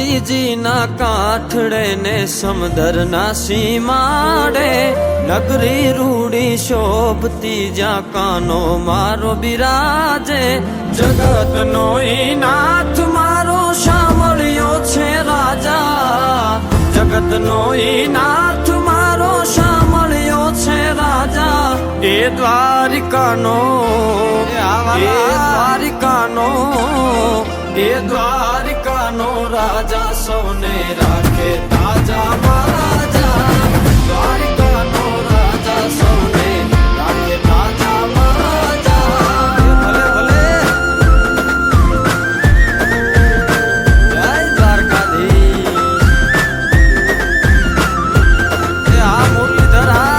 નદીજીના કાંઠડે ને સમુદ્રના સીમાડે નગરી રૂડી શોભતી જ્યાં કાનો મારો બિરાજે જગતનો ઈ નાથ મારો સાંભળ્યો છે રાજા જગતનો ઈ નાથ મારો સાંભળ્યો છે રાજા એ દ્વારિકાનો એ દ્વારિકાનો રાજા સૌને રાખે તાજા મહારાજા દ્વારિકાનો રાજા સૌને રાખે તાજા મહારાજા ભલે ભલે જય દ્વારકાધીશ આ મુરલીધરા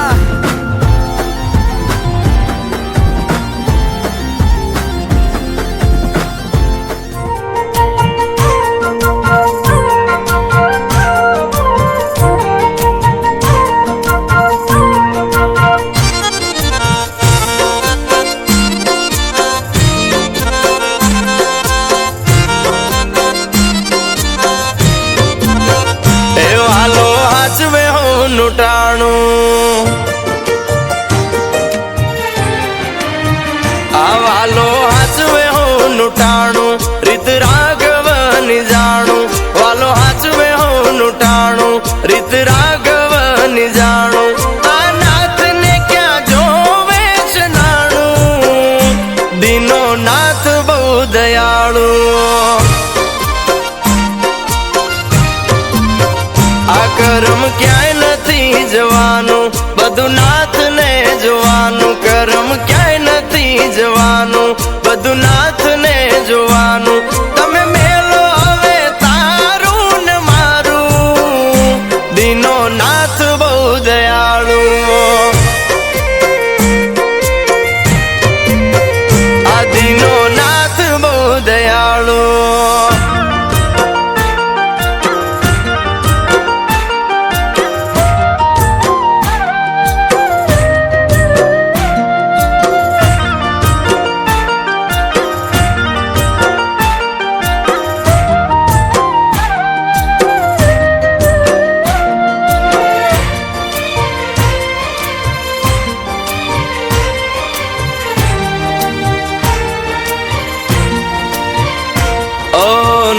આવાલો હાચવે હું ટાણું રીત રાઘવની જાણું વાલો હાચવે હું ટાણું રીત રાઘવની જાણું આ નાથને ક્યાં જોવે છે નાણું દીનો નાથ બહુ દયાળુ આ કરમ ક્યાંય નથી જવાનું બધું નાથને જોવાનું કરમ ક્યાંય નથી જવાનું બધું નાથને જોવાનું તમે મેલો હવે તારું ને મારું દીનો નાથ બહુ દયાળુ આ દીનો નાથ બહુ દયાળુ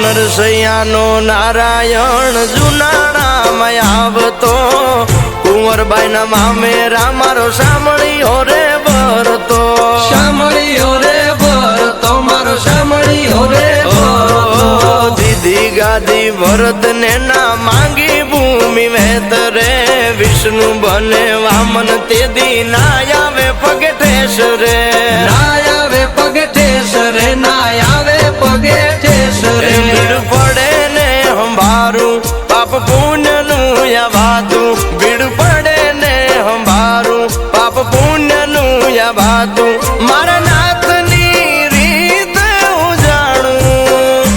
નરસૈયાનો નારાયણ જુનાળામાં આવતો કુંવરબાઈના મામેરા મારો સાંભળ્યો રે ભરતો સાંભળ્યો રે ભરતો મારો સાંભળ્યો રે ભરતો દીદી ગાદી ભરત ને ના માંગી ભૂમિ વેતરે વિષ્ણુ બને વામન તે દી ના આવે પગે ઠેસ રે ના આવે પગે ઠેસ રે ના આવે પગે ઠેસ રે પડે ને હંભારું પાપ પુણ્ય નું યાવાતું ભીડ પડે ને હંભારું પાપ પુણ્ય નું યાવાતું મારા નાથની રીત હું જાણું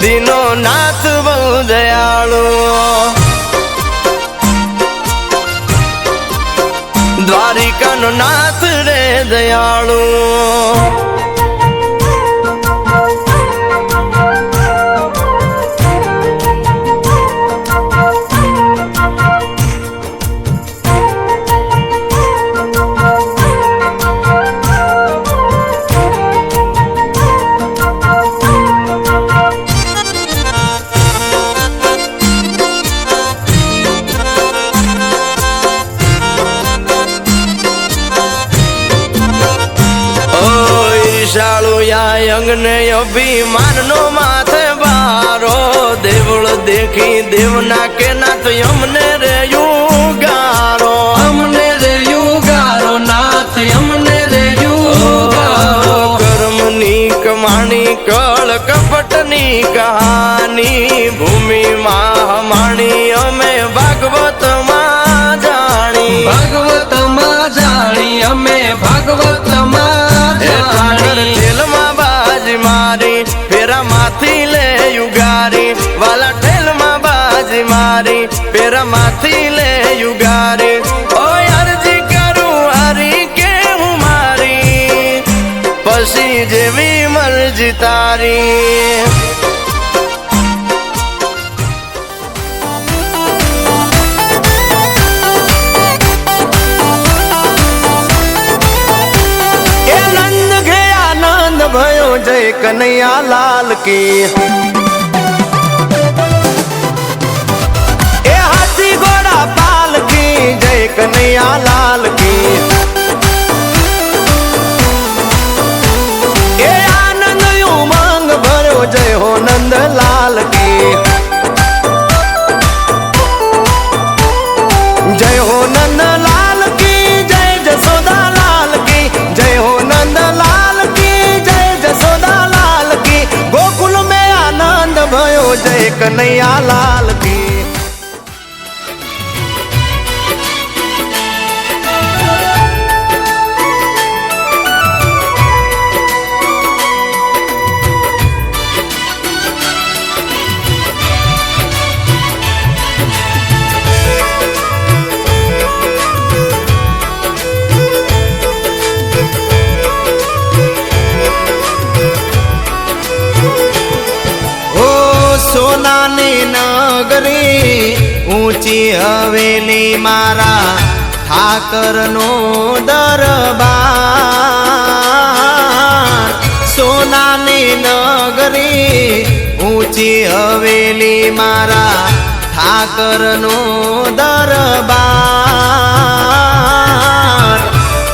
દીનો નાથ બહુ દયાળુ દ્વારિકાનો નાથ રે દયાળુ અંગને અભિમાન નો માથે બારો દેવળ દેખી દેવના કે નાથ અમને રે યુગારો અમને રે યુગારો નાથ અમને રે યુગારો કર્મની કમાણી કળ કપટની કહાની ભૂમિમાં હમાણી અમે ભાગવતમાં જાણી ભાગવતમાં જાણી અમે ભાગવતમાં જાણી જેલમાં બાજી મારી ફેરા માંથી લે યુગારી વાલા ઠેલમાં બાજી મારી ફેરા માંથી લે યુગારી ઓ અરજી કરું હરી કે હું મારી પછી જેવી મરજી તારી जय कन्हैया लाल की। ए हाथी घोड़ा पाल की जय कन्हैया लाल की। ए आनंद उमंग भरो जय हो नंद लाल की। जय हो नंद लाल की जय जसोदा लाल की। जय हो नंद लाल की जय जसोदा लाल की। गोकुल में आनंद भयो जय कन्हैया लाल की। सोनानी नगरी ऊंची हवेली मारा ठाकर नो दरबार। सोनानी नगरी ऊंची हवेली मारा ठाकर नो दरबार।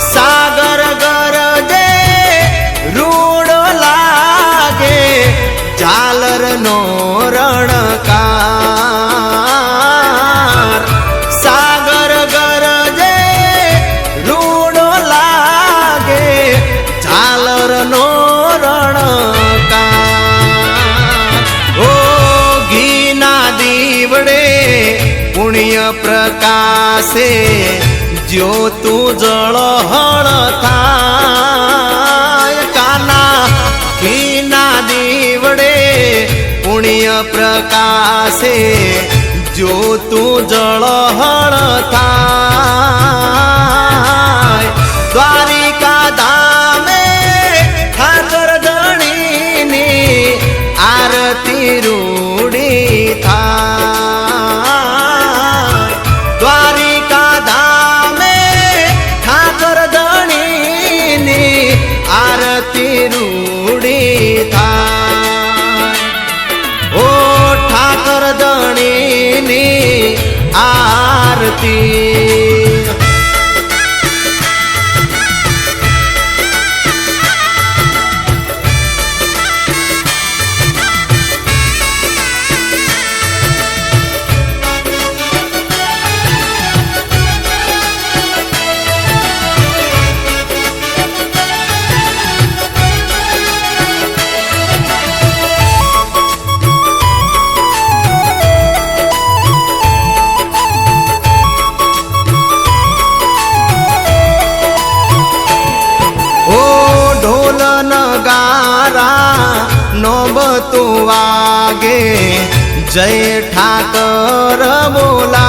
सागर गरजे रूड लागे झालर नो रणकार। सागर गरजे रूडो लागे झालर नो रणकार। ओ घीना दीवड़े पुण्य प्रकाशे ज्योतु जळहळ थाय। काना घीना दीवड़े पुण्य प्रकाशे ज्योतु जळहळ थाय। द्वारिका धामे ठाकर धणीनी आरती रूढी थाय। द्वारिका धामे ठाकर धणीनी आरती रूढी थाय। ओ ठाकर धणीनी आरती। ढोल नगारा नौबतु वागे जय ठाकर बोला।